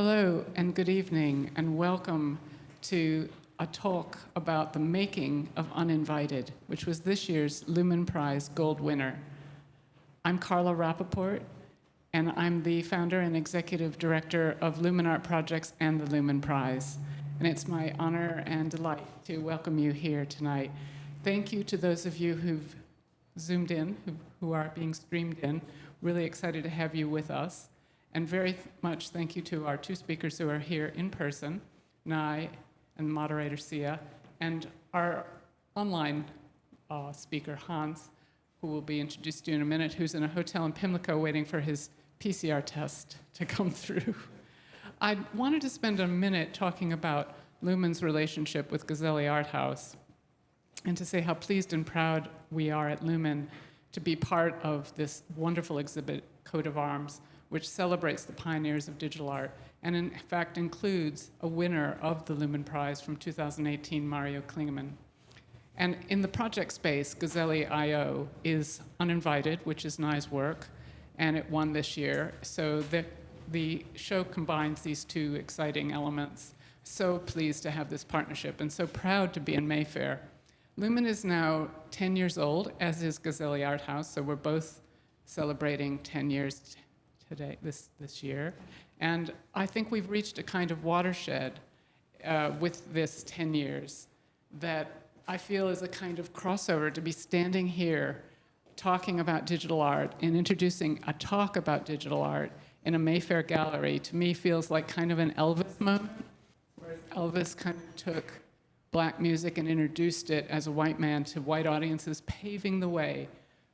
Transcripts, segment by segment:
Hello and good evening and welcome to a talk about the making of Uninvited, which was this year's Lumen Prize Gold winner. I'm Carla Rapoport, and I'm the founder and executive director of Lumen Art Projects and the Lumen Prize. And it's my honor and delight to welcome you here tonight. Thank you to those of you who've Zoomed in, who are being streamed in. Really excited to have you with us. And very much thank you to our two speakers who are here in person, Nai and moderator Sia, and our online speaker, Hans, who will be introduced to you in a minute, who's in a hotel in Pimlico waiting for his PCR test to come through. I wanted to spend a minute talking about Lumen's relationship with Gazelli Art House and to say how pleased and proud we are at Lumen to be part of this wonderful exhibit, Coat of Arms, which celebrates the pioneers of digital art, and in fact includes a winner of the Lumen Prize from 2018, Mario Klingemann. And in the project space, Gazelli.io is Uninvited, which is Nai's work, and it won this year. So the show combines these two exciting elements. So pleased to have this partnership, and so proud to be in Mayfair. Lumen is now 10 years old, as is Gazelli Art House, so we're both celebrating 10 years today, this year. And I think we've reached a kind of watershed with this 10 years that I feel is a kind of crossover to be standing here talking about digital art and introducing a talk about digital art in a Mayfair gallery. To me feels like kind of an Elvis moment, where Elvis kind of took black music and introduced it as a white man to white audiences, paving the way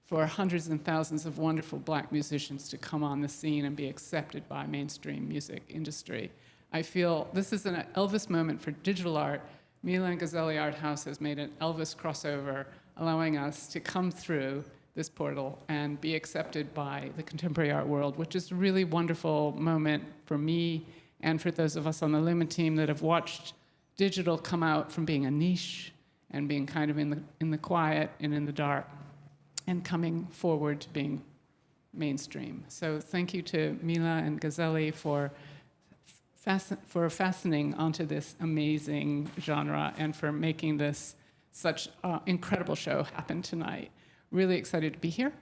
for hundreds and thousands of wonderful black musicians to come on the scene and be accepted by mainstream music industry. I feel this is an Elvis moment for digital art. Mila and Gazelli Art House has made an Elvis crossover, allowing us to come through this portal and be accepted by the contemporary art world, which is a really wonderful moment for me and for those of us on the Lumen team that have watched digital come out from being a niche and being kind of in the quiet and in the dark, and coming forward to being mainstream. So thank you to Mila and Gazelli for fastening onto this amazing genre and for making this such an incredible show happen tonight. Really excited to be here.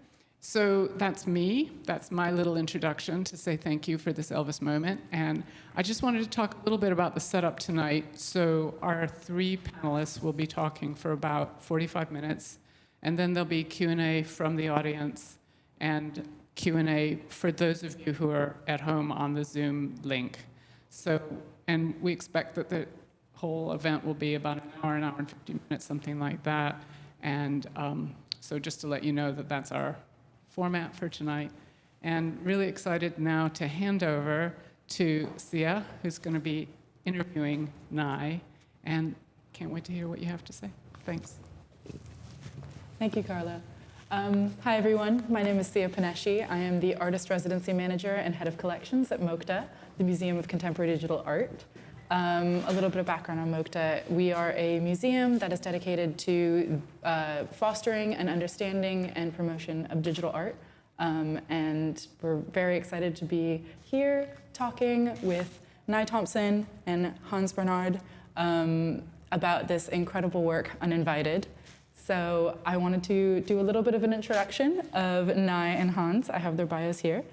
So that's me. That's my little introduction to say thank you for this Elvis moment. And I just wanted to talk a little bit about the setup tonight. So our three panelists will be talking for about 45 minutes. And then there'll be Q&A from the audience and Q&A for those of you who are at home on the Zoom link. So, and we expect that the whole event will be about an hour and 50 minutes, something like that. And so just to let you know that that's our format for tonight. And really excited now to hand over to Sia, who's going to be interviewing Nai. And can't wait to hear what you have to say. Thanks. Thank you, Carla. Hi, everyone. My name is Sia Pineschi. I am the Artist Residency Manager and Head of Collections at MOCTA, the Museum of Contemporary Digital Art. A little bit of background on MOCTA. We are a museum that is dedicated to fostering an understanding and promotion of digital art. And we're very excited to be here talking with Nai Thompson and Hans Bernhard about this incredible work, Uninvited. So I wanted to do a little bit of an introduction of Nai and Hans. I have their bios here.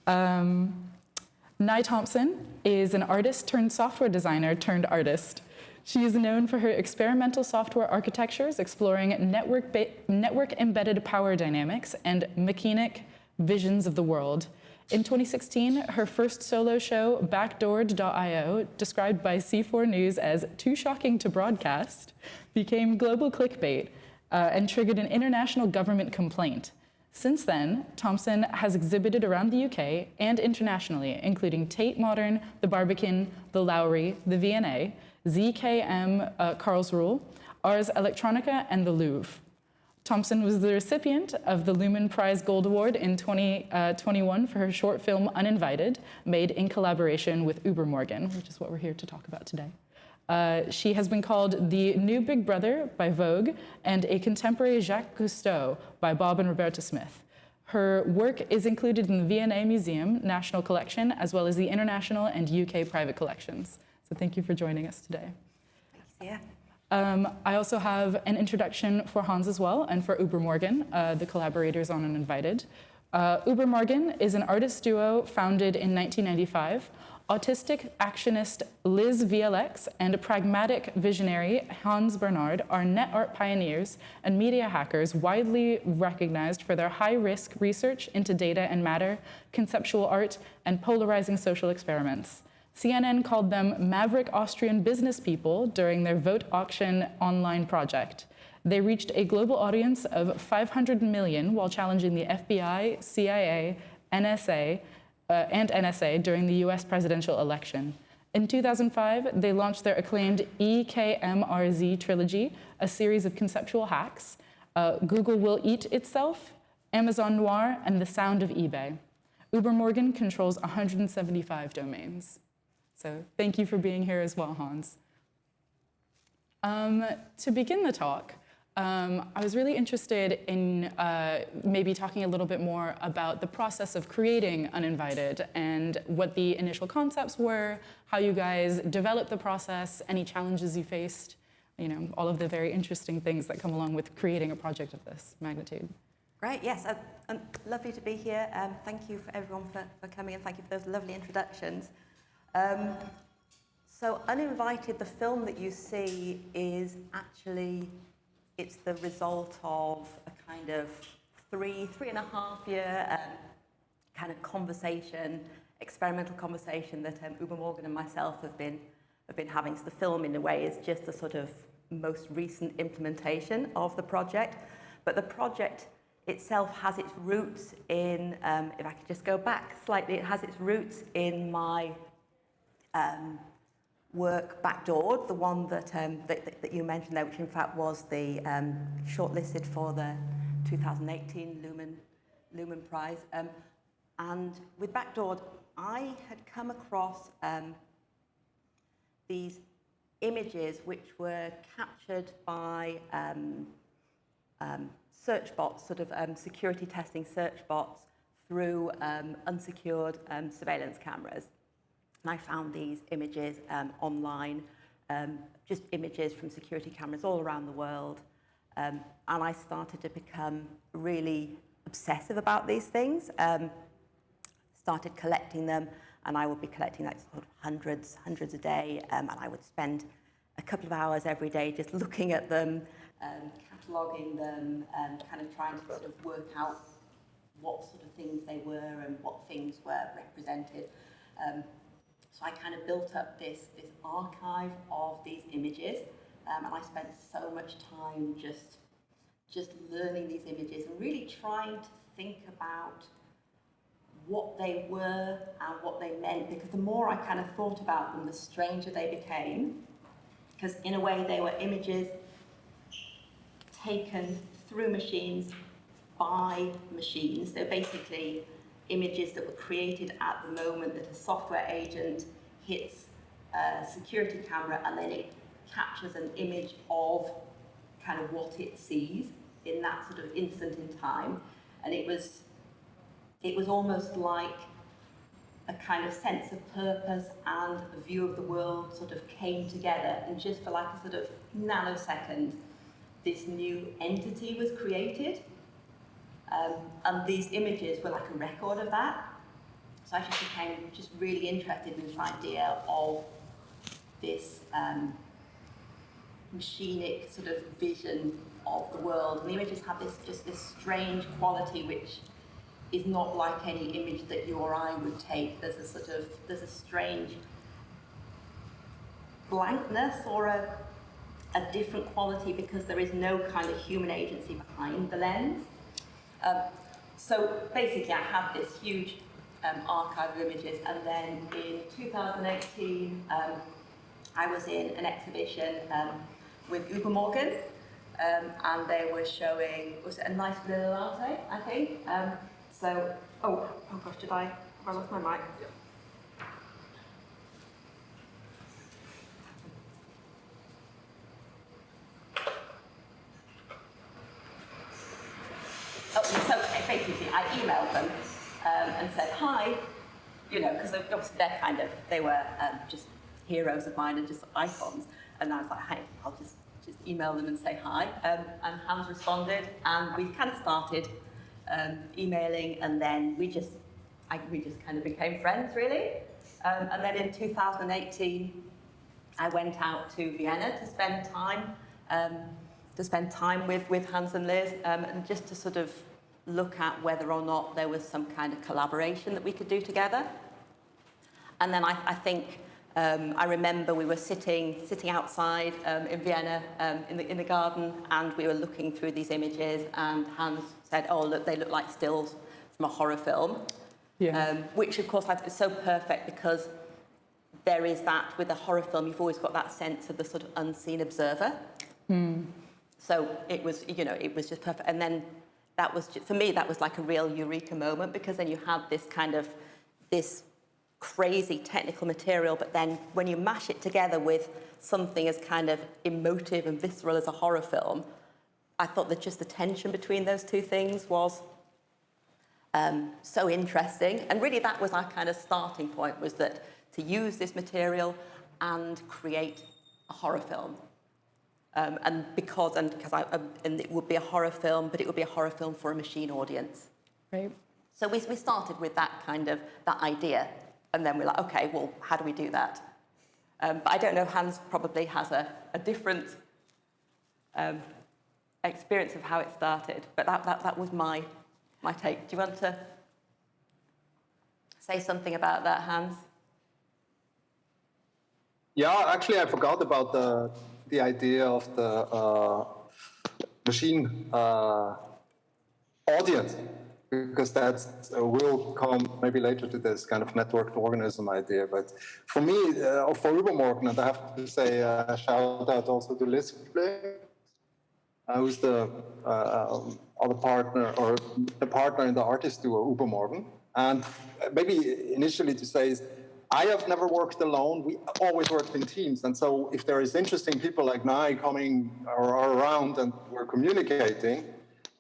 Nai Thompson is an artist turned software designer turned artist. She is known for her experimental software architectures exploring network-embedded power dynamics and mechanic visions of the world. In 2016, her first solo show, Backdoored.io, described by C4 News as too shocking to broadcast, became global clickbait and triggered an international government complaint. Since then, Thompson has exhibited around the UK and internationally, including Tate Modern, the Barbican, the Lowry, the V&A, ZKM Karlsruhe, Ars Electronica, and the Louvre. Thompson was the recipient of the Lumen Prize Gold Award in 2021 for her short film Uninvited, made in collaboration with UBERMORGEN, which is what we're here to talk about today. She has been called the new Big Brother by Vogue and a contemporary Jacques Cousteau by Bob and Roberta Smith. Her work is included in the V&A Museum National Collection, as well as the International and UK private collections. So thank you for joining us today. Yeah. I also have an introduction for Hans as well, and for UBERMORGEN, the collaborators on UNINVITED. UBERMORGEN is an artist duo founded in 1995. Autistic actionist Liz VLX and a pragmatic visionary Hans Bernhard are net art pioneers and media hackers widely recognized for their high-risk research into data and matter, conceptual art, and polarizing social experiments. CNN called them maverick Austrian business people during their vote auction online project. They reached a global audience of 500 million while challenging the FBI, CIA, NSA, and NSA during the US presidential election. In 2005, they launched their acclaimed EKMRZ trilogy, a series of conceptual hacks, Google Will Eat Itself, Amazon Noir, and The Sound of eBay. UBERMORGEN controls 175 domains. So thank you for being here as well, Hans. To begin the talk, I was really interested in maybe talking a little bit more about the process of creating UNINVITED and what the initial concepts were, how you guys developed the process, any challenges you faced, you know, all of the very interesting things that come along with creating a project of this magnitude. Great, yes, lovely to be here. Thank you for everyone for coming, and thank you for those lovely introductions. So UNINVITED, the film that you see, is actually, it's the result of a kind of three and a half year kind of conversation, experimental conversation that UBERMORGEN and myself have been having. So the film, in a way, is just the sort of most recent implementation of the project. But the project itself has its roots in, if I could just go back slightly, it has its roots in my work Backdoored, the one that you mentioned there, which in fact was the shortlisted for the 2018 Lumen Prize. And with Backdoored, I had come across these images which were captured by search bots, sort of security testing search bots through unsecured surveillance cameras. And I found these images online, just images from security cameras all around the world. And I started to become really obsessive about these things. Started collecting them, and I would be collecting like sort of hundreds a day. And I would spend a couple of hours every day just looking at them, cataloguing them, kind of trying to sort of work out what sort of things they were and what things were represented. So I kind of built up this archive of these images, and I spent so much time just learning these images and really trying to think about what they were and what they meant, because the more I kind of thought about them, the stranger they became, because in a way they were images taken through machines by machines. They're basically images that were created at the moment that a software agent hits a security camera, and then it captures an image of kind of what it sees in that sort of instant in time. And it was almost like a kind of sense of purpose and a view of the world sort of came together, and just for like a sort of nanosecond, this new entity was created. And these images were like a record of that. So I just became just really interested in this idea of this machinic sort of vision of the world. And the images have this strange quality which is not like any image that you or I would take. There's a strange blankness or a different quality, because there is no kind of human agency behind the lens. So basically I had this huge archive of images, and then in 2018 I was in an exhibition with UBERMORGEN, and they were showing, was it A Nice Vanilla Latte, I think? So, oh gosh, have I lost my mic? Yeah. So basically, emailed them and said, hi, you know, because obviously they were just heroes of mine and just icons. And I was like, hey, I'll just email them and say hi. And Hans responded, and we kind of started emailing, and then we just kind of became friends, really. And then in 2018, I went out to Vienna to spend time with Hans and Liz, and just to sort of look at whether or not there was some kind of collaboration that we could do together. And then I think I remember we were sitting outside in Vienna in the garden, and we were looking through these images, and Hans said, "Oh, look, they look like stills from a horror film." Yeah. Which, of course, is so perfect because there is that with a horror film, you've always got that sense of the sort of unseen observer. So it was, you know, it was just perfect. And then that was, for me, that was like a real eureka moment, because then you had this crazy technical material, but then when you mash it together with something as kind of emotive and visceral as a horror film, I thought that just the tension between those two things was so interesting. And really that was our kind of starting point, was that to use this material and create a horror film. And it would be a horror film, but it would be a horror film for a machine audience. Right. So we started with that idea, and then we're like, okay, well, how do we do that? But I don't know, Hans probably has a different experience of how it started, but that was my take. Do you want to say something about that, Hans? Yeah, actually, I forgot about the idea of the machine audience, because that will come maybe later to this kind of networked organism idea. But for me, for UBERMORGEN, and I have to say shout out also to Liz, who's the other partner, or the partner in the artist duo UBERMORGEN. And maybe initially to say is, I have never worked alone. We always worked in teams. And so if there is interesting people like Nai coming or around and we're communicating,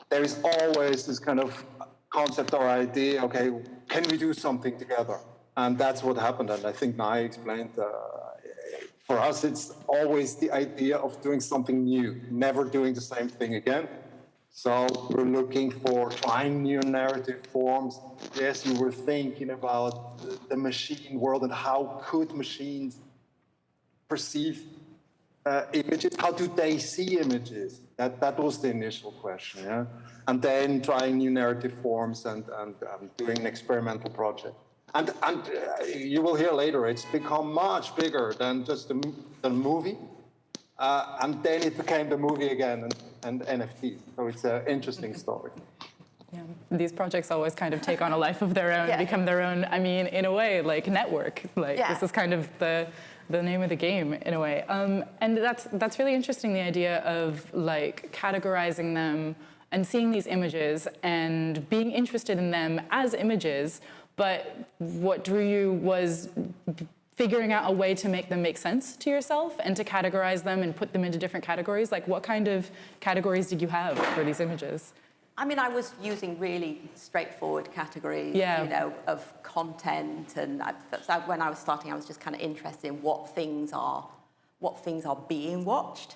there is always this kind of concept or idea, okay, can we do something together? And that's what happened. And I think Nai explained, for us, it's always the idea of doing something new, never doing the same thing again. So we're looking for trying new narrative forms. Yes, we were thinking about the machine world and how could machines perceive images? How do they see images? That was the initial question, yeah? And then trying new narrative forms and doing an experimental project. And you will hear later, it's become much bigger than just the movie. And then it became the movie again and NFTs. So it's an interesting story. Yeah. These projects always kind of take on a life of their own, become their own, I mean, in a way, like network. Like this is kind of the name of the game in a way. And that's really interesting, the idea of like categorizing them and seeing these images and being interested in them as images. But what drew you was figuring out a way to make them make sense to yourself and to categorize them and put them into different categories. Like, what kind of categories did you have for these images? I mean, I was using really straightforward categories, you know, of content, and when I was starting, I was just kind of interested in what things are being watched.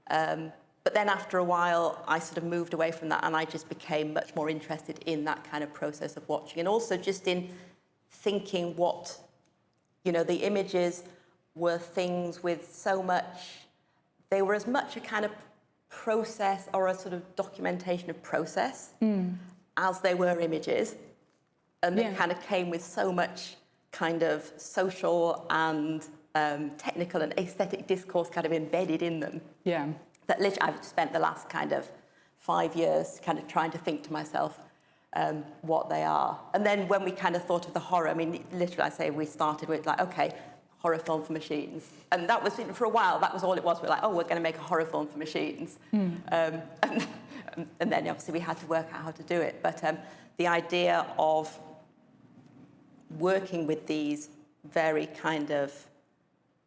But then after a while, I sort of moved away from that, and I just became much more interested in that kind of process of watching, and also just in thinking what, you know, the images were things with so much, they were as much a kind of process or a sort of documentation of process as they were images. And they kind of came with so much kind of social and technical and aesthetic discourse kind of embedded in them. Yeah. That literally I've spent the last kind of 5 years kind of trying to think to myself what they are. And then when we kind of thought of the horror, I mean, literally I say we started with like, okay, horror film for machines. And that was, for a while, that was all it was. We're like, oh, we're going to make a horror film for machines. And then obviously we had to work out how to do it. But the idea of working with these very kind of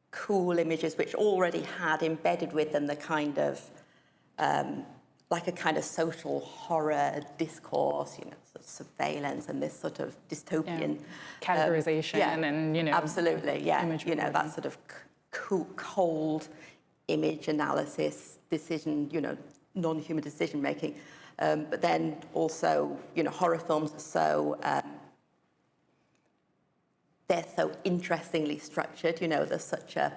cool images, which already had embedded with them the kind of like a kind of social horror discourse, you know, sort of surveillance and this sort of dystopian categorization and, you know, absolutely, yeah, image you know, recording. that sort of cold image analysis, decision, you know, non-human decision making. But then also, you know, horror films are so, they're so interestingly structured, you know, there's such a,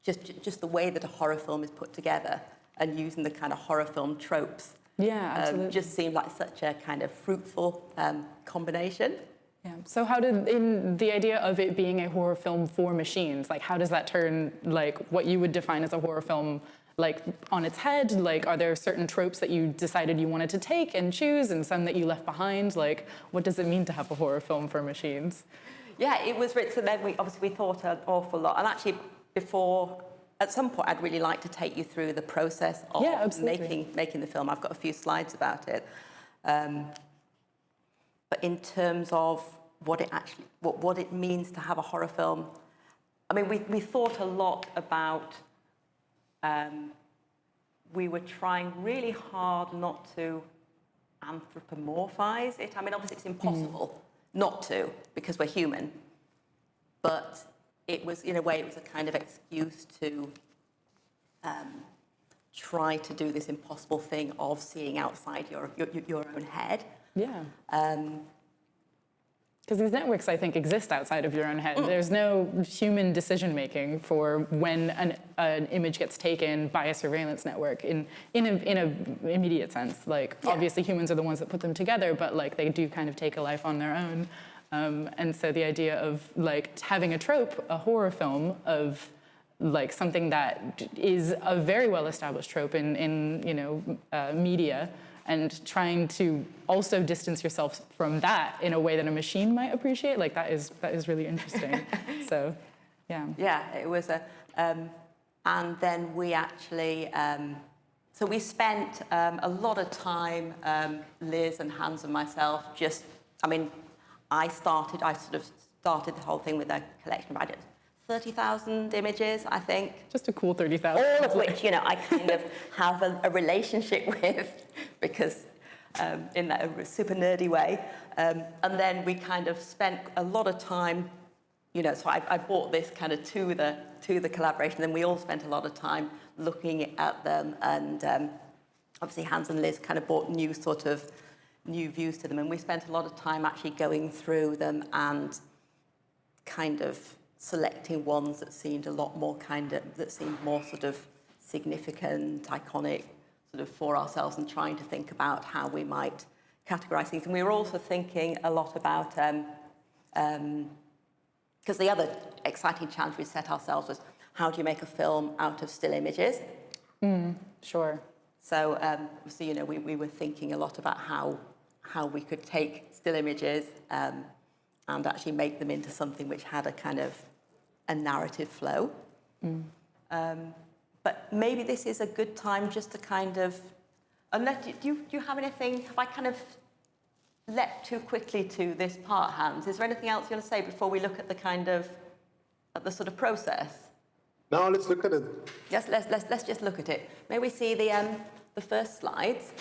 just the way that a horror film is put together and using the kind of horror film tropes. Yeah, absolutely. Just seemed like such a kind of fruitful combination. Yeah. So how did, in the idea of it being a horror film for machines, like how does that turn like what you would define as a horror film like on its head? Like are there certain tropes that you decided you wanted to take and choose and some that you left behind? Like what does it mean to have a horror film for machines? Yeah, it was written, so then we thought an awful lot. And actually before, at some point I'd really like to take you through the process of making the film. I've got a few slides about it. But in terms of what it means to have a horror film, I mean, we thought a lot about, we were trying really hard not to anthropomorphize it. I mean, obviously it's impossible not to, because we're human. But it was, in a way, it was a kind of excuse to try to do this impossible thing of seeing outside your own head. Yeah. Because these networks, I think, exist outside of your own head. There's no human decision-making for when an image gets taken by a surveillance network in an immediate sense. Like, obviously, humans are the ones that put them together, but, like, they do kind of take a life on their own. And so the idea of, like, having a trope, a horror film of, like, something that is a very well-established trope in you know, media, and trying to also distance yourself from that in a way that a machine might appreciate, like that is really interesting. So, yeah. Yeah, it was and then we actually, so we spent a lot of time, Liz and Hans and myself, just, I mean, I sort of started the whole thing with a collection of, 30,000 images, I think. Just a cool 30,000. All of which, you know, I kind of have a relationship with because in that super nerdy way. And then we kind of spent a lot of time, you know, so I brought this kind of to the collaboration. Then we all spent a lot of time looking at them, and obviously Hans and Liz kind of brought new views to them. And we spent a lot of time actually going through them and kind of selecting ones that seemed a lot more that seemed more sort of significant, iconic, sort of for ourselves, and trying to think about how we might categorize things. And we were also thinking a lot about, because the other exciting challenge we set ourselves was, how do you make a film out of still images? Sure. So, you know, we were thinking a lot about how we could take still images and actually make them into something which had a kind of a narrative flow. But maybe this is a good time just to kind of, unless, do you have anything, have I kind of leapt too quickly to this part, Hans? Is there anything else you want to say before we look at the kind of, at the sort of process? No, let's look at it. Yes, let's just look at it. May we see the first slides?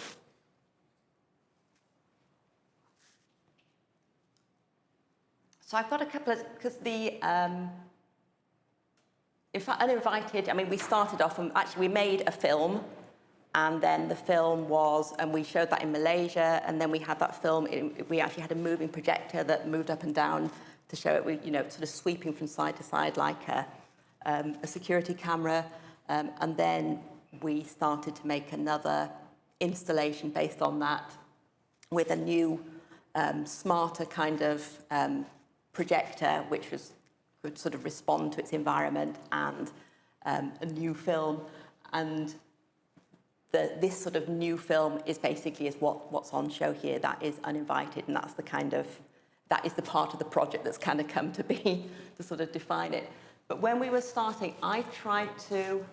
So I've got a couple of, because the, in fact, Uninvited, I mean, we started off and actually we made a film, and then the film was, and we showed that in Malaysia, and then we had that film, we actually had a moving projector that moved up and down to show it, you know, sort of sweeping from side to side like a security camera, and then we started to make another installation based on that with a new, smarter kind of projector, which could sort of respond to its environment, and a new film. And this sort of new film is basically what's on show here. That is Uninvited, and that's that is the part of the project that's kind of come to be to sort of define it. But when we were starting, I tried to,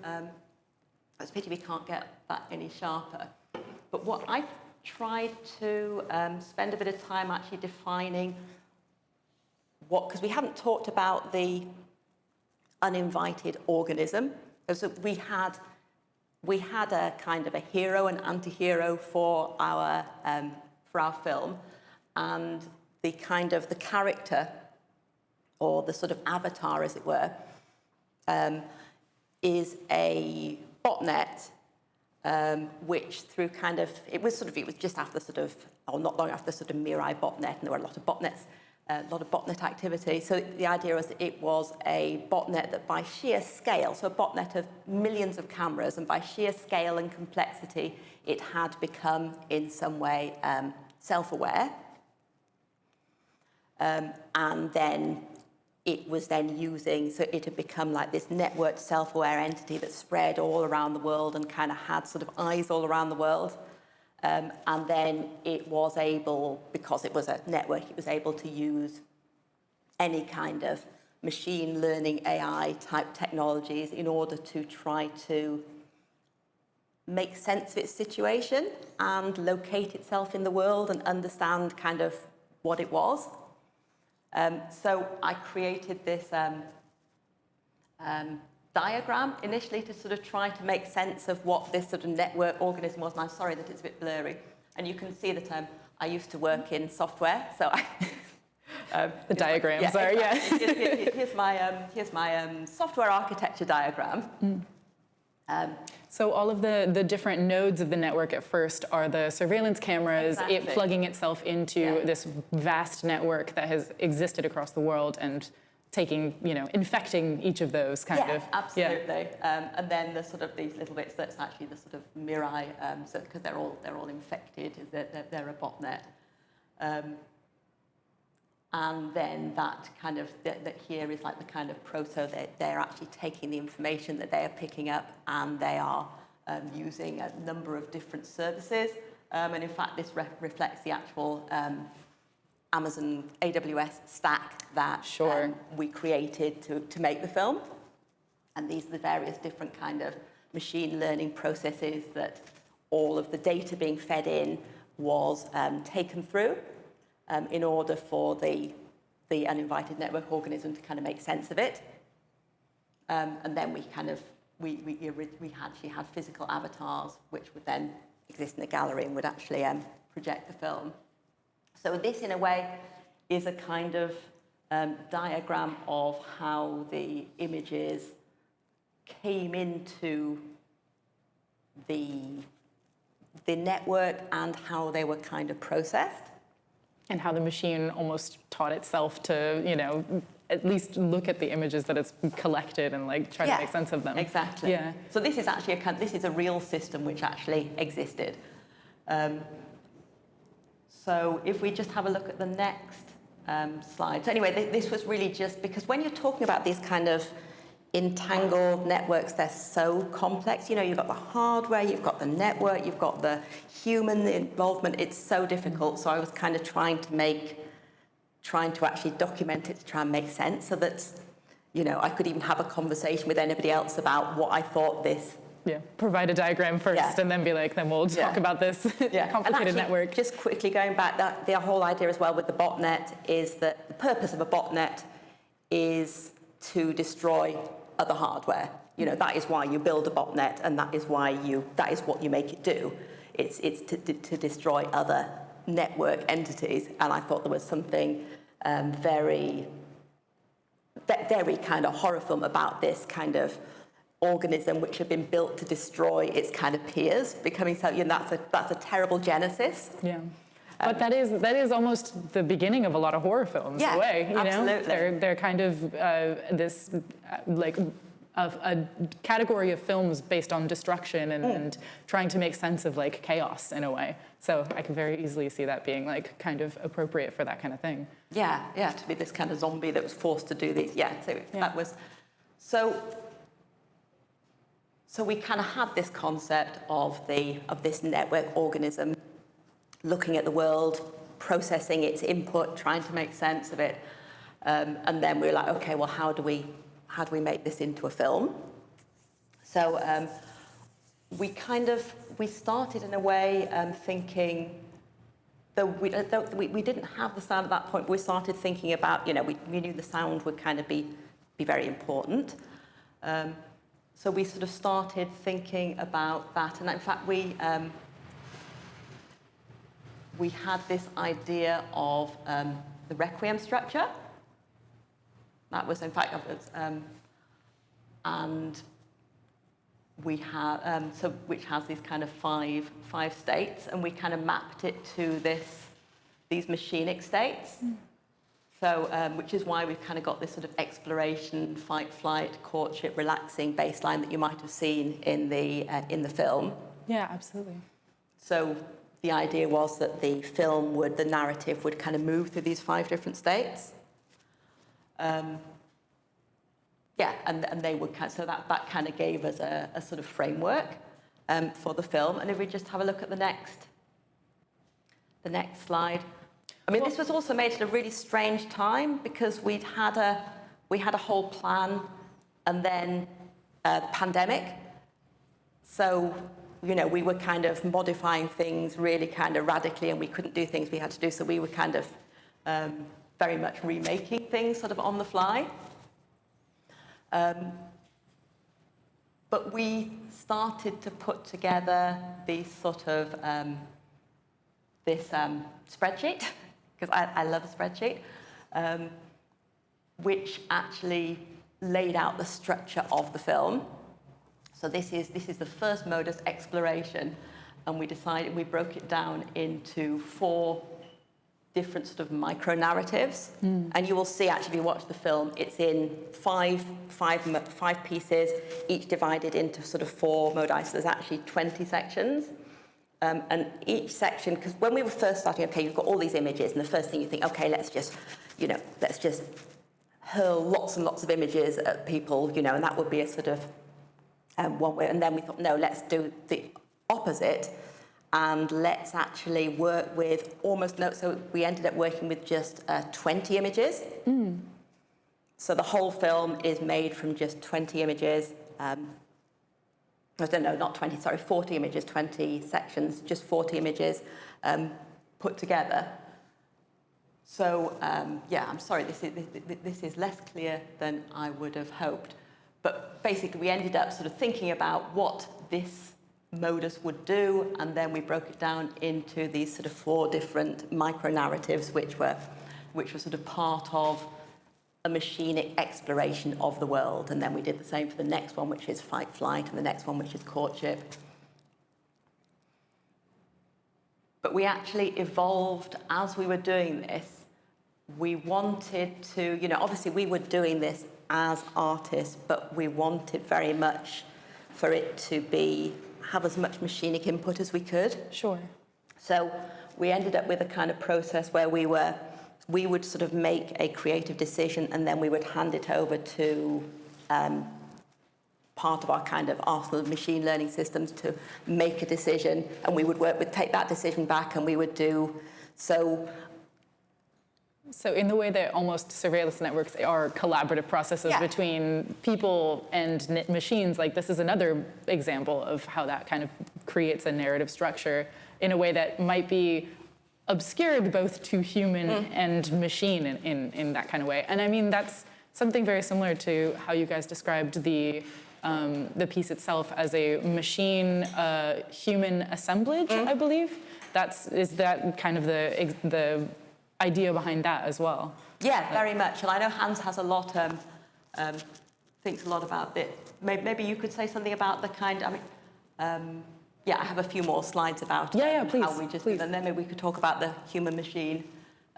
it's a pity we can't get that any sharper, but what I tried to spend a bit of time actually defining because we haven't talked about the uninvited organism. So we had we had a kind of a hero and anti-hero for our film, and the kind of the character, or the sort of avatar, as it were, is a botnet, which through kind of, it was just after sort of, or not long after sort of Mirai botnet, and there were a lot of botnets, a lot of botnet activity. So the idea was that it was a botnet that by sheer scale, so a botnet of millions of cameras, and by sheer scale and complexity, it had become in some way self-aware. And then it was then using, so it had become like this networked self-aware entity that spread all around the world and kind of had sort of eyes all around the world. And then it was able, because it was a network, it was able to use any kind of machine learning AI type technologies in order to try to make sense of its situation and locate itself in the world and understand kind of what it was. So I created this diagram initially to sort of try to make sense of what this sort of network organism was, and I'm sorry that it's a bit blurry. And you can see that I used to work in software, so the diagrams are, exactly. Here's my software architecture diagram. So all of the different nodes of the network at first are the surveillance cameras, Exactly. it plugging itself into this vast network that has existed across the world and taking, infecting each of those kind of. Absolutely. And then the sort of these little bits, that's actually the sort of Mirai, because they're all infected, they're a botnet. And then that kind of, that here is like the kind of proto, they're actually taking the information that they are picking up, and they are using a number of different services. And in fact, this reflects the actual Amazon AWS stack that we created to make the film. And these are the various different kind of machine learning processes that all of the data being fed in was taken through. In order for the uninvited network organism to kind of make sense of it. And then we actually had physical avatars, which would then exist in the gallery and would actually project the film. So this, in a way, is a kind of diagram of how the images came into the network and how they were kind of processed. And how the machine almost taught itself to, at least look at the images that it's collected and try to make sense of them. Exactly. Yeah. So this is actually this is a real system which actually existed. So if we just have a look at the next slide. So anyway, this was really just because when you're talking about these kind of entangled networks, they're so complex. You've got the hardware, you've got the network, you've got the human involvement. It's so difficult. So I was kind of trying to actually document it to try and make sense so that, I could even have a conversation with anybody else about what I thought this. Yeah, provide a diagram first and then be like, then we'll talk about this complicated actually, network. Just quickly going back, the whole idea as well with the botnet is that the purpose of a botnet is to destroy other hardware. That is why you build a botnet, and that is what you make it do. It's to destroy other network entities. And I thought there was something very kind of horror film about this kind of organism which had been built to destroy its kind of peers, becoming so. That's a terrible genesis. Yeah. But that is almost the beginning of a lot of horror films, in a way. Absolutely. They're kind of this a category of films based on destruction and trying to make sense of chaos in a way. So I can very easily see that being kind of appropriate for that kind of thing. Yeah, to be this kind of zombie that was forced to do these. That was so we kind of had this concept of this network organism looking at the world, processing its input, trying to make sense of it. And then we were like, okay, well, how do we make this into a film? So we started in a way thinking, though we didn't have the sound at that point, we started thinking about, we knew the sound would kind of be very important. So we sort of started thinking about that, and in fact we had this idea of the requiem structure. That was, in fact, and we have which has these kind of five states, and we kind of mapped it to these machinic states. So, which is why we've kind of got this sort of exploration, fight, flight, courtship, relaxing baseline that you might have seen in the film. Yeah, absolutely. So the idea was that the narrative would kind of move through these 5 different states. And they would so that kind of gave us a sort of framework for the film. And if we just have a look at the next slide. I mean, this was also made at a really strange time because we had a whole plan, and then the pandemic. So, you know, we were kind of modifying things really kind of radically, and we couldn't do things we had to do. So we were kind of very much remaking things sort of on the fly. But we started to put together these sort of this spreadsheet, because I love a spreadsheet, which actually laid out the structure of the film. So this is the first modus, exploration, and we broke it down into 4 different sort of micro narratives. And you will see, actually, if you watch the film, it's in five pieces, each divided into sort of 4 modi. So there's actually 20 sections. And each section, because when we were first starting, okay, you've got all these images, and the first thing you think, okay, let's just hurl lots and lots of images at people, you know, and that would be a sort of one way. And then we thought, no, let's do the opposite, and let's actually work with so we ended up working with just 20 images. So the whole film is made from just 20 images. I don't know, not 20, sorry, 40 images, 20 sections, just 40 images put together. So, I'm sorry, this is less clear than I would have hoped. But basically, we ended up sort of thinking about what this modus would do, and then we broke it down into these sort of 4 different micro-narratives, which were sort of part of a machinic exploration of the world. And then we did the same for the next one, which is fight, flight, and the next one, which is courtship. But we actually evolved as we were doing this. We wanted to, you know, obviously we were doing this as artists, but we wanted very much for it to have as much machinic input as we could. Sure. So we ended up with a kind of process where we would sort of make a creative decision, and then we would hand it over to part of our kind of arsenal of machine learning systems to make a decision, and we would take that decision back, and we would do so. So in the way that almost surveillance networks are collaborative processes between people and machines, like this is another example of how that kind of creates a narrative structure in a way that might be obscured both to human and machine in that kind of way. And I mean, that's something very similar to how you guys described the piece itself as a machine human assemblage, I believe. Is that kind of the idea behind that as well? Yeah, very much. And I know Hans has a lot, thinks a lot about it. Maybe you could say something about the kind, I have a few more slides about please, how we just, and then maybe we could talk about the human-machine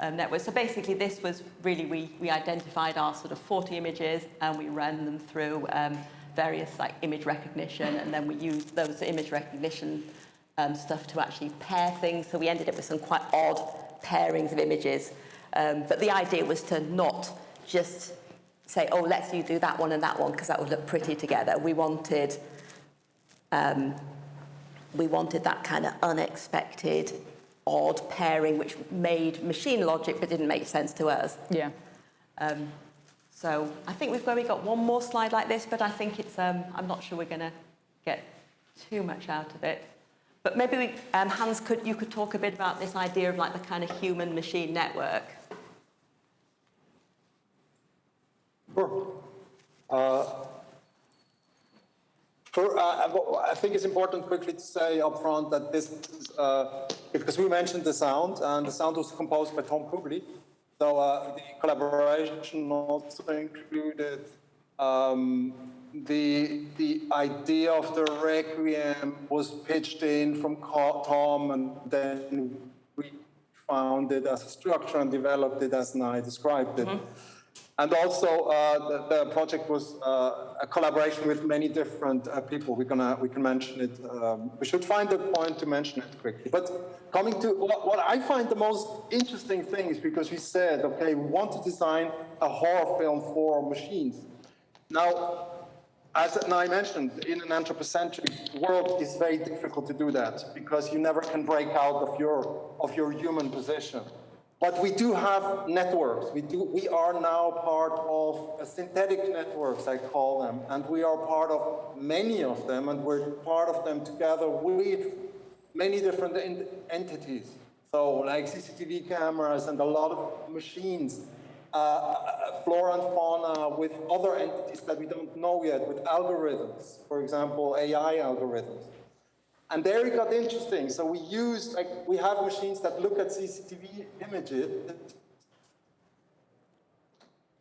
network. So basically this was really, we identified our sort of 40 images, and we ran them through various like image recognition, and then we used those image recognition stuff to actually pair things. So we ended up with some quite odd pairings of images. But the idea was to not just say, oh, let's you do that one and that one, because that would look pretty together. We wanted that kind of unexpected, odd pairing, which made machine logic but didn't make sense to us. Yeah. So I think we've probably got one more slide like this, but I think it's, I'm not sure we're going to get too much out of it. But maybe Hans, you could talk a bit about this idea of like the kind of human-machine network. Sure. I think it's important quickly to say up front that this is, because we mentioned the sound, and the sound was composed by Tom Kubli. So the collaboration also included the idea of the Requiem was pitched in from Tom, and then we found it as a structure and developed it as I described it. And also, the project was a collaboration with many different people. We can mention it. We should find a point to mention it quickly. But coming to what I find the most interesting thing is because we said, okay, we want to design a horror film for machines. Now, as I mentioned, in an anthropocentric world, it's very difficult to do that because you never can break out of your human position. But we do have networks. We are now part of synthetic networks, I call them, and we are part of many of them, and we're part of them together with many different entities. So like CCTV cameras and a lot of machines, flora and fauna with other entities that we don't know yet, with algorithms, for example, AI algorithms. And there it got interesting. So we have machines that look at CCTV images,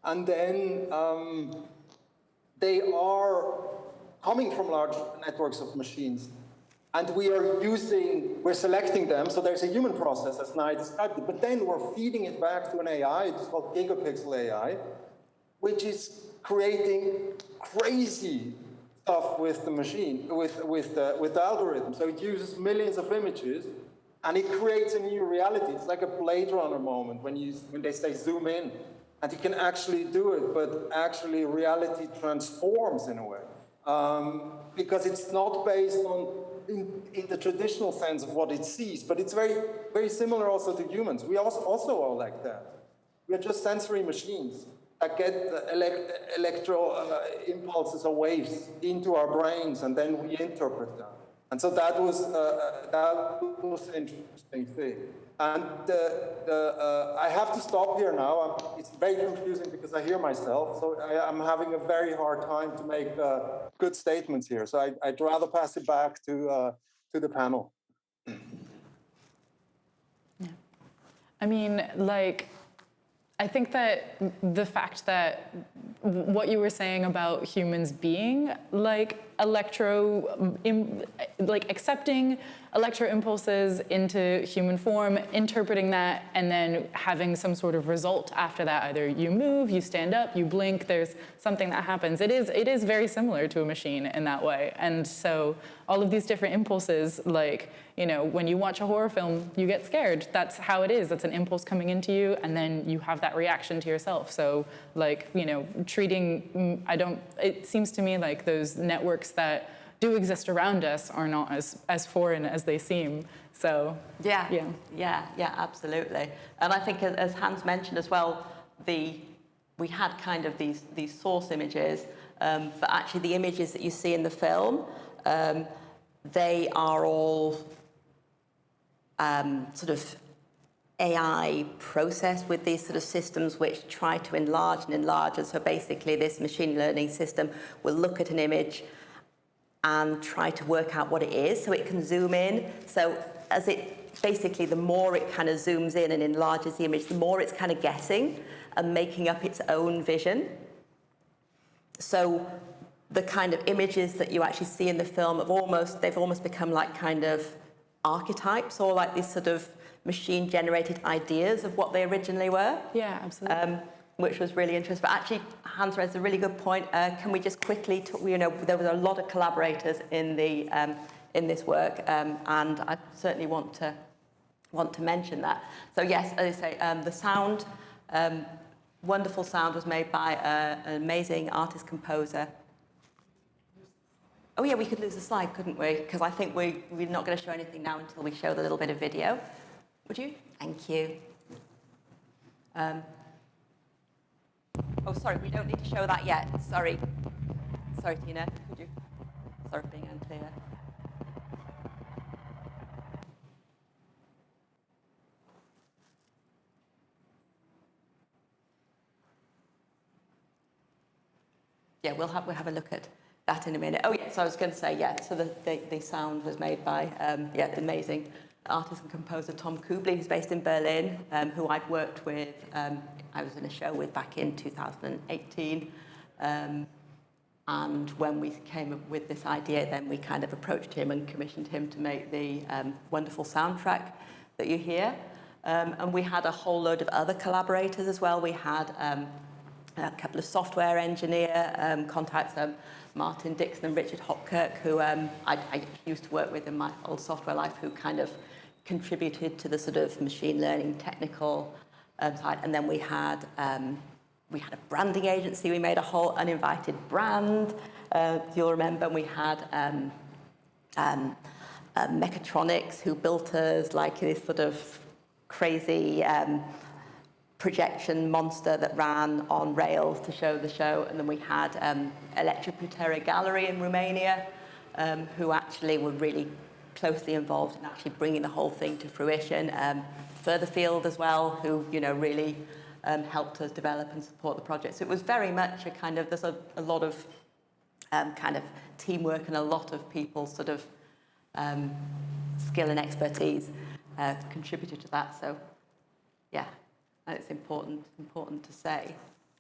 and then they are coming from large networks of machines. And we're selecting them, so there's a human process, as Nai described it, but then we're feeding it back to an AI, it's called gigapixel AI, which is creating crazy stuff with the machine, with the algorithm. So it uses millions of images, and it creates a new reality. It's like a Blade Runner moment when they say zoom in, and you can actually do it, but actually reality transforms in a way, because it's not based on in the traditional sense of what it sees, but it's very, very similar also to humans. We also are like that. We are just sensory machines that get electro impulses or waves into our brains, and then we interpret them. And so that was an interesting thing. And I have to stop here now. It's very confusing because I hear myself, so I'm having a very hard time to make good statements here. So I'd rather pass it back to the panel. Yeah. I mean, I think that the fact that what you were saying about humans being accepting electro impulses into human form, interpreting that, and then having some sort of result after that. Either you move, you stand up, you blink, there's something that happens. It is very similar to a machine in that way. And so all of these different impulses, when you watch a horror film, you get scared. That's how it is. That's an impulse coming into you, and then you have that reaction to yourself. So it seems to me like those networks that do exist around us are not as foreign as they seem. So yeah, absolutely. And I think, as Hans mentioned as well, we had kind of these source images, but actually the images that you see in the film, they are all sort of AI processed with these sort of systems which try to enlarge and enlarge. And so basically this machine learning system will look at an image and try to work out what it is so it can zoom in. So basically the more it kind of zooms in and enlarges the image, the more it's kind of guessing and making up its own vision. So the kind of images that you actually see in the film they've almost become like kind of archetypes, or like these sort of machine-generated ideas of what they originally were. Yeah, absolutely. Which was really interesting. But actually, Hans raised a really good point. Can we just quickly talk, there was a lot of collaborators in this work, and I certainly want to mention that. So yes, as I say, the sound, wonderful sound was made by an amazing artist-composer. Oh yeah, we could lose the slide, couldn't we? Because I think we're not going to show anything now until we show the little bit of video. Would you? Thank you. Oh, sorry, we don't need to show that yet. Sorry, Tina. Could you? Sorry for being unclear. Yeah, we'll have a look at that in a minute. Oh, yeah, so I was going to say, yeah, so the sound was made by, the amazing artist and composer Tom Kubley, who's based in Berlin, who I'd worked with, I was in a show with back in 2018. And when we came up with this idea, then we kind of approached him and commissioned him to make the wonderful soundtrack that you hear. And we had a whole load of other collaborators as well. We had a couple of software engineer contacts, Martin Dixon and Richard Hopkirk, who I used to work with in my old software life, who kind of contributed to the sort of machine learning technical side. And then we had a branding agency. We made a whole uninvited brand, you'll remember. We had Mechatronics, who built us like this sort of crazy projection monster that ran on rails to show the show. And then we had Electroputere Gallery in Romania, who actually were really closely involved in actually bringing the whole thing to fruition. Furtherfield as well, who, really helped us develop and support the project. So it was very much a kind of, there's a lot of kind of teamwork and a lot of people's sort of skill and expertise contributed to that. So, yeah, and it's important to say.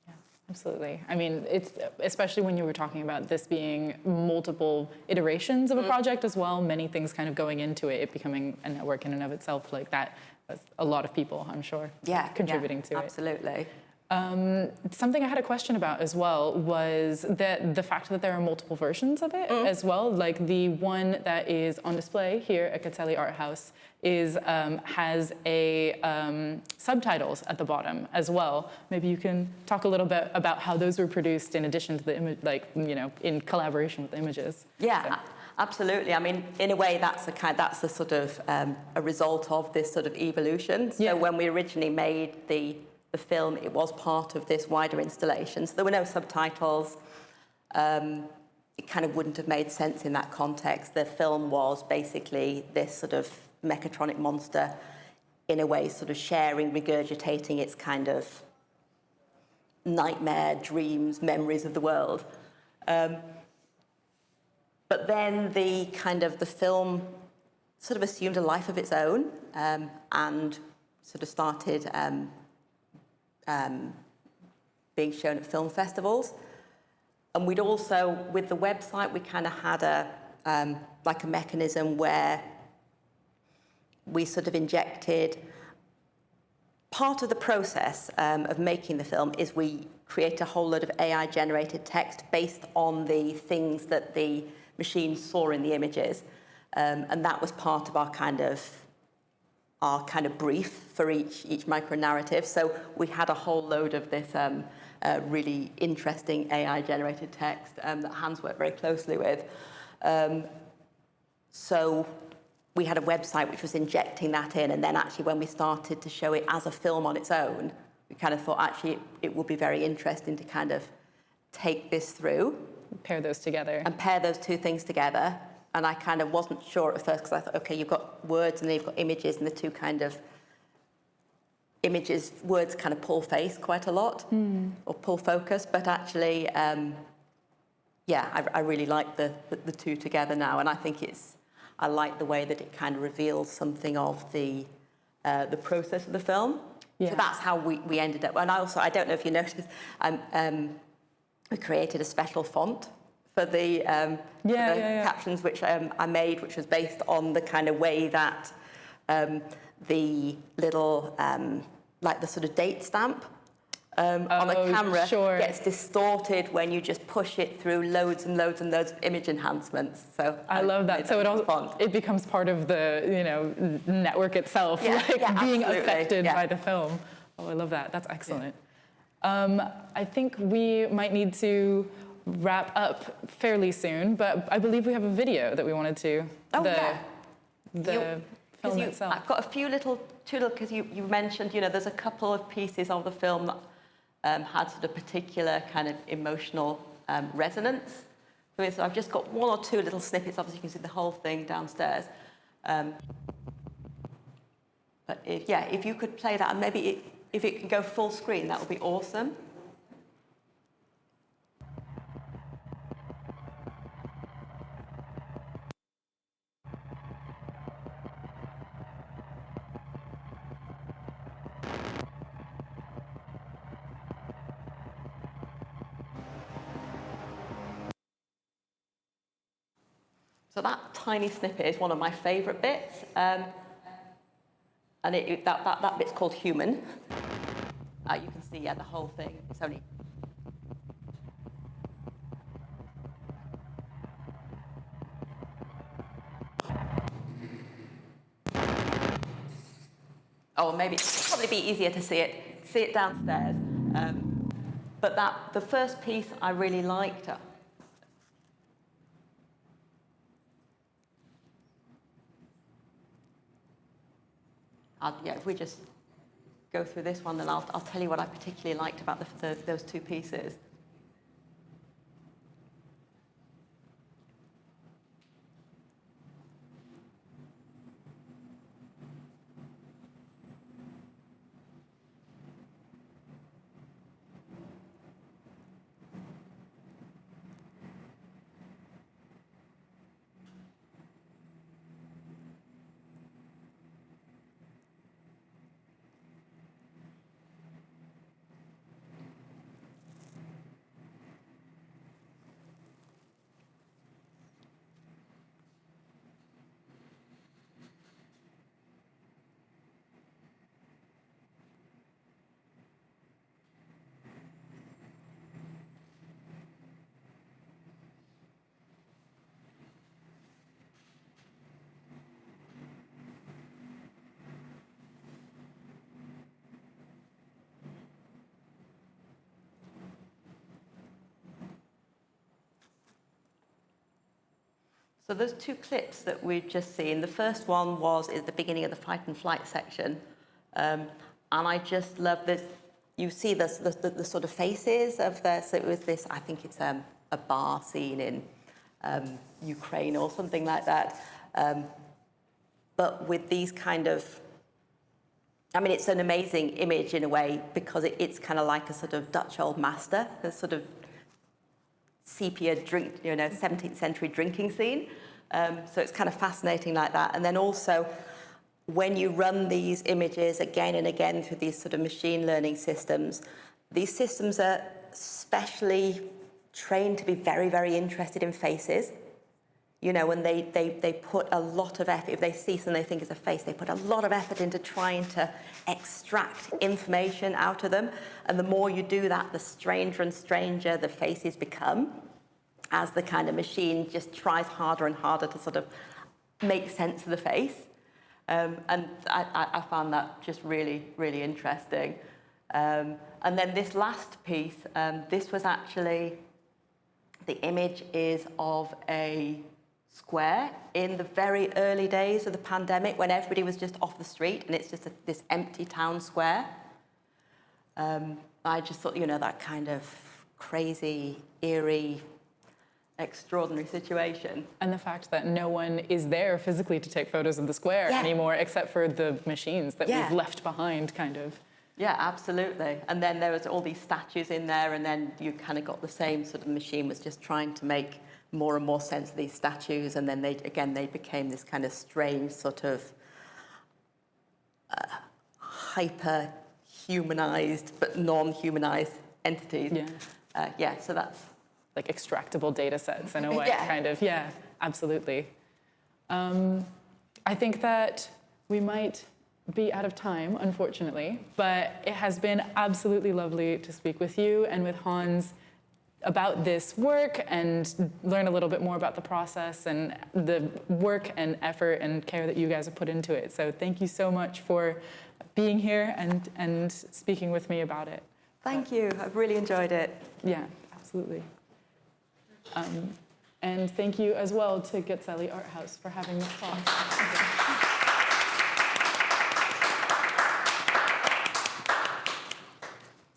Yeah, absolutely. I mean, it's especially when you were talking about this being multiple iterations of a project as well, many things kind of going into it becoming a network in and of itself like that. A lot of people, I'm sure, contributing to it. Absolutely. Something I had a question about as well was that the fact that there are multiple versions of it as well. Like the one that is on display here at Gazelli Art House has a subtitles at the bottom as well. Maybe you can talk a little bit about how those were produced in addition to the image, in collaboration with the images. Yeah. So. Absolutely. I mean, in a way, that's a sort of a result of this sort of evolution. So when we originally made the film, it was part of this wider installation. So there were no subtitles. It kind of wouldn't have made sense in that context. The film was basically this sort of mechatronic monster, in a way, sort of sharing, regurgitating its kind of nightmare, dreams, memories of the world. But then the film sort of assumed a life of its own and sort of started being shown at film festivals. And we'd also, with the website, we kind of had a mechanism where we sort of injected part of the process of making the film is we create a whole load of AI-generated text based on the things that the machine saw in the images, and that was part of our kind of brief for each micro-narrative. So we had a whole load of this really interesting AI-generated text that Hans worked very closely with. So we had a website which was injecting that in, and then actually when we started to show it as a film on its own, we kind of thought actually it would be very interesting to kind of take this through. Pair those together. And pair those two things together. And I kind of wasn't sure at first because I thought, okay, you've got words and then you've got images, and the two kind of words kind of pull face quite a lot or pull focus. But actually, I really like the two together now. And I think I like the way that it kind of reveals something of the process of the film. Yeah. So that's how we ended up. And I don't know if you noticed, we created a special font for the captions, which I made, which was based on the kind of way that the little, like the sort of date stamp on a camera gets distorted when you just push it through loads and loads and loads of image enhancements. So I love that. So it becomes part of the network itself, being affected by the film. Oh, I love that. That's excellent. Yeah. I think we might need to wrap up fairly soon, but I believe we have a video that we wanted to. The film itself. I've got a few little, because you mentioned, there's a couple of pieces of the film that had sort of particular kind of emotional resonance. So I've just got one or two little snippets. Obviously, you can see the whole thing downstairs. But if you could play that, and maybe if it can go full screen, that would be awesome. So that tiny snippet is one of my favourite bits. And that bit's called human. You can see, the whole thing. It's only... Oh, maybe it'd probably be easier to see it downstairs. But the first piece I really liked. If we just go through this one, then I'll tell you what I particularly liked about those two pieces. So those two clips that we've just seen, the first one is the beginning of the fight and flight section. And I just love this. You see the sort of faces of so it was this, I think it's a bar scene in Ukraine or something like that. But with these kind of, I mean, it's an amazing image in a way because it's kind of like a sort of Dutch old master, a sort of sepia drink, 17th century drinking scene. So it's kind of fascinating like that. And then also, when you run these images again and again through these sort of machine learning systems, these systems are specially trained to be very, very interested in faces. And they put a lot of effort, if they see something they think is a face, they put a lot of effort into trying to extract information out of them. And the more you do that, the stranger and stranger the faces become, as the kind of machine just tries harder and harder to sort of make sense of the face. And I found that just really, really interesting. And then this last piece, this was actually, the image is of a square in the very early days of the pandemic when everybody was just off the street and it's just this empty town square. I just thought, that kind of crazy, eerie, extraordinary situation. And the fact that no one is there physically to take photos of the square anymore, except for the machines that we've left behind, kind of. Yeah, absolutely. And then there was all these statues in there, and then you kind of got the same sort of machine was just trying to make more and more sense of these statues, and then they became this kind of strange sort of hyper-humanized but non-humanized entities. So that's... like extractable data sets in a way, kind of. Yeah, absolutely. I think that we might be out of time, unfortunately, but it has been absolutely lovely to speak with you and with Hans about this work and learn a little bit more about the process and the work and effort and care that you guys have put into it. So thank you so much for being here and speaking with me about it. Thank you. I've really enjoyed it. Yeah, absolutely. And thank you as well to Gazelli Art House for having this talk.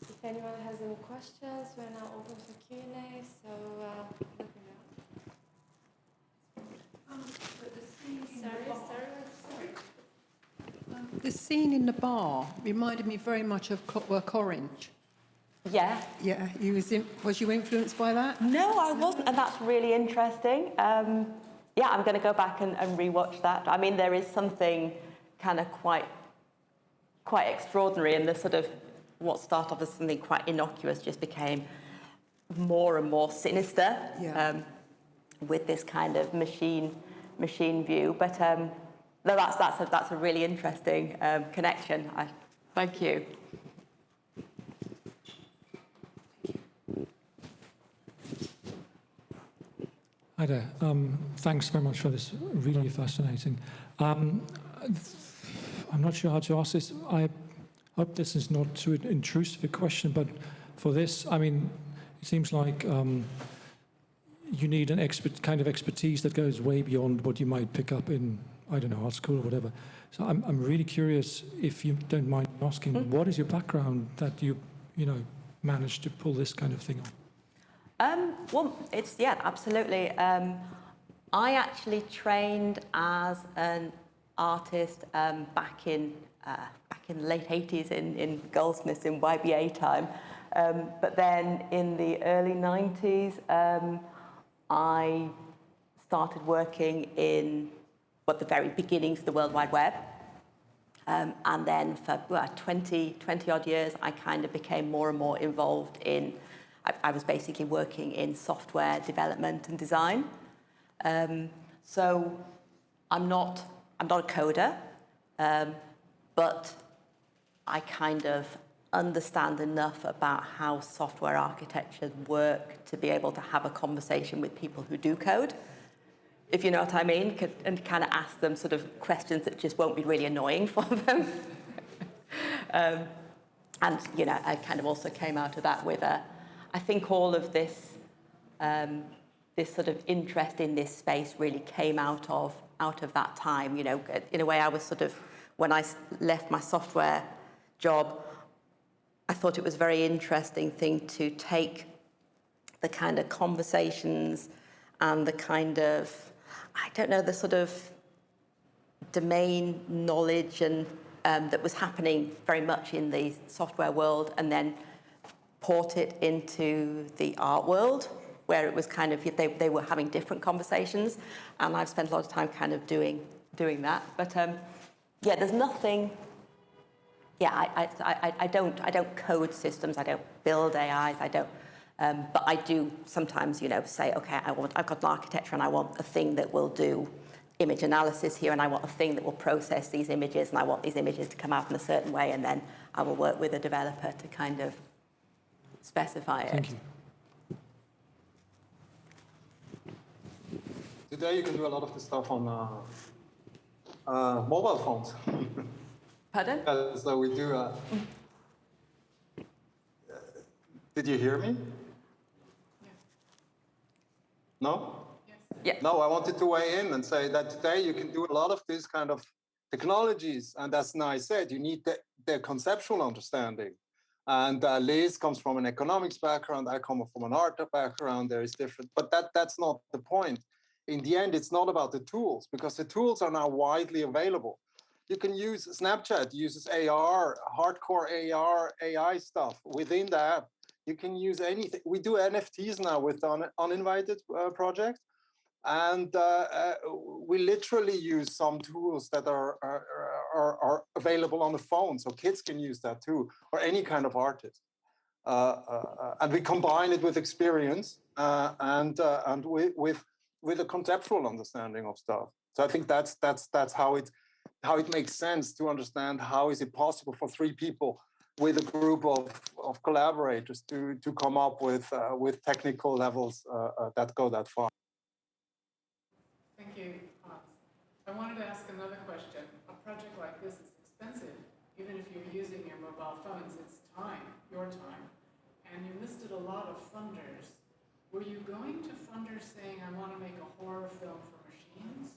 If anyone has any questions, we're now open for Q&A, so let me know. The scene in the bar reminded me very much of Clockwork Orange. Yeah. Yeah, was you influenced by that? No, I wasn't, and that's really interesting. I'm going to go back and rewatch that. I mean, there is something kind of quite extraordinary in the sort of what started off as something quite innocuous just became more and more sinister. Yeah. with this kind of machine view. But no, that's a really interesting connection. Thank you. Hi there. Thanks very much for this. Really fascinating. I'm not sure how to ask this. I hope this is not too intrusive a question, but for this, I mean, it seems like you need an kind of expertise that goes way beyond what you might pick up in, I don't know, art school or whatever. So I'm really curious, if you don't mind asking, what is your background that you managed to pull this kind of thing off? Well, absolutely. I actually trained as an artist back in the late 80s in Goldsmiths in YBA time. But then in the early 90s, I started working in the very beginnings of the World Wide Web. And then for 20 odd years, I kind of became more and more involved in, I was basically working in software development and design. So I'm not a coder, but I kind of understand enough about how software architectures work to be able to have a conversation with people who do code, if you know what I mean, and kind of ask them sort of questions that just won't be really annoying for them. And, I kind of also came out of that with I think all of this, this sort of interest in this space really came out of that time. In a way, I was sort of, when I left my software job, I thought it was a very interesting thing to take the kind of conversations and the kind of, the sort of domain knowledge and that was happening very much in the software world, and then port it into the art world, where it was kind of, they were having different conversations, and I've spent a lot of time kind of doing that. But there's nothing. I don't code systems. I don't build AIs. I don't. But I do sometimes, say, okay, I've got an architecture, and I want a thing that will do image analysis here, and I want a thing that will process these images, and I want these images to come out in a certain way, and then I will work with a developer to kind of specify it. Thank you. Today you can do a lot of this stuff on mobile phones. Pardon? So we do. Did you hear me? Yes. No? Yes. Yeah. No, I wanted to weigh in and say that today you can do a lot of these kind of technologies, and as Nai said, you need the conceptual understanding. And Liz comes from an economics background, I come from an art background, there is different, but that's not the point. In the end, it's not about the tools, because the tools are now widely available. You can use Snapchat, uses AR, hardcore AR, AI stuff within the app. You can use anything. We do NFTs now with UNINVITED project. And we literally use some tools that are available on the phone, so kids can use that too, or any kind of artist. And we combine it with experience and with a conceptual understanding of stuff. So I think that's how it makes sense to understand how is it possible for three people with a group of collaborators to come up with technical levels that go that far. Thank you, Hans. I wanted to ask another question. A project like this is expensive. Even if you're using your mobile phones, it's time, your time. And you listed a lot of funders. Were you going to funders saying, I want to make a horror film for machines?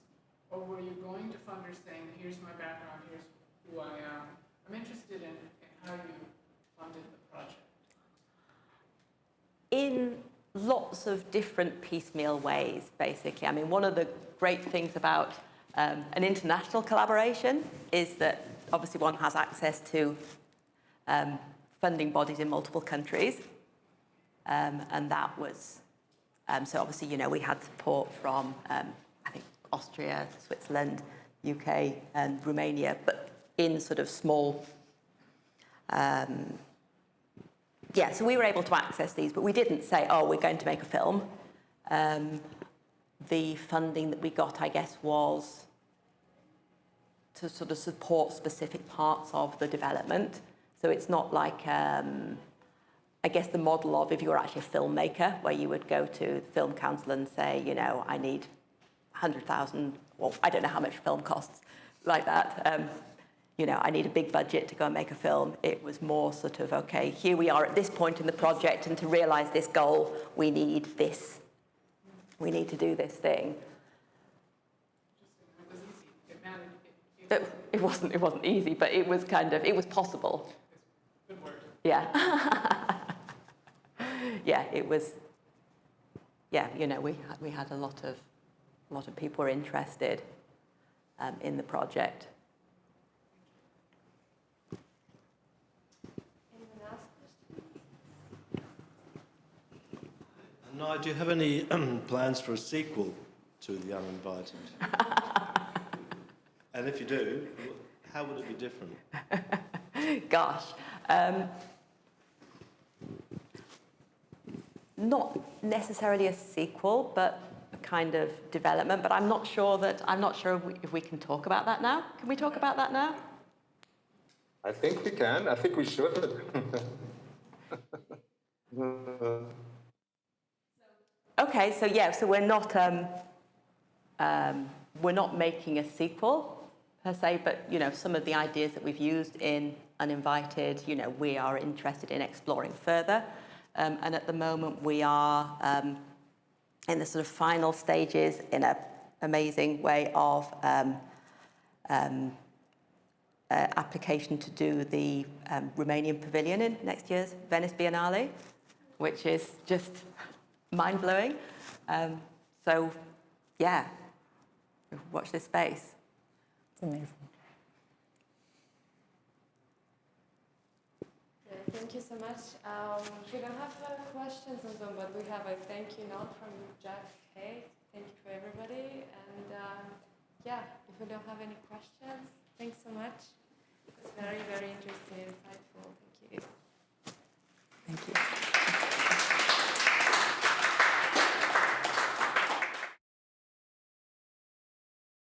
Or were you going to funders saying, here's my background, here's who I am? I'm interested in how you funded the project. In lots of different piecemeal ways, basically. I mean, one of the great things about an international collaboration is that obviously one has access to funding bodies in multiple countries. And that was, so obviously, we had support from, I think, Austria, Switzerland, UK, and Romania, but in sort of small, so we were able to access these, but we didn't say, oh, we're going to make a film. the funding that we got, I guess, was to sort of support specific parts of the development. So it's not like, I guess, the model of if you were actually a filmmaker, where you would go to the film council and say, you know, I need 100,000, well, I don't know how much film costs, like that. You know, I need a big budget to go and make a film. It was more sort of, okay, here we are at this point in the project, and to realize this goal, we need this. We need to do this thing. It wasn't easy, but it was kind of, it was possible. Good word. Yeah. Yeah, it was, yeah, you know, we had a lot of people were interested in the project. Anyone else questions? No, do you have any plans for a sequel to The Uninvited? And if you do, how would it be different? Gosh. Not necessarily a sequel, but a kind of development. But I'm not sure if we can talk about that now. Can we talk about that now? I think we can. I think we should. Okay, so yeah, so we're not making a sequel per se, but you know, some of the ideas that we've used in Uninvited, you know, we are interested in exploring further. And at the moment, we are in the sort of final stages, in an amazing way, of application to do the Romanian pavilion in next year's Venice Biennale, which is just mind-blowing. So, yeah, watch this space. It's amazing. Thank you so much. We don't have questions on Zoom, but we have a thank you note from Jack Kate. Thank you for everybody. And yeah, if we don't have any questions, thanks so much. It's very, very interesting insight.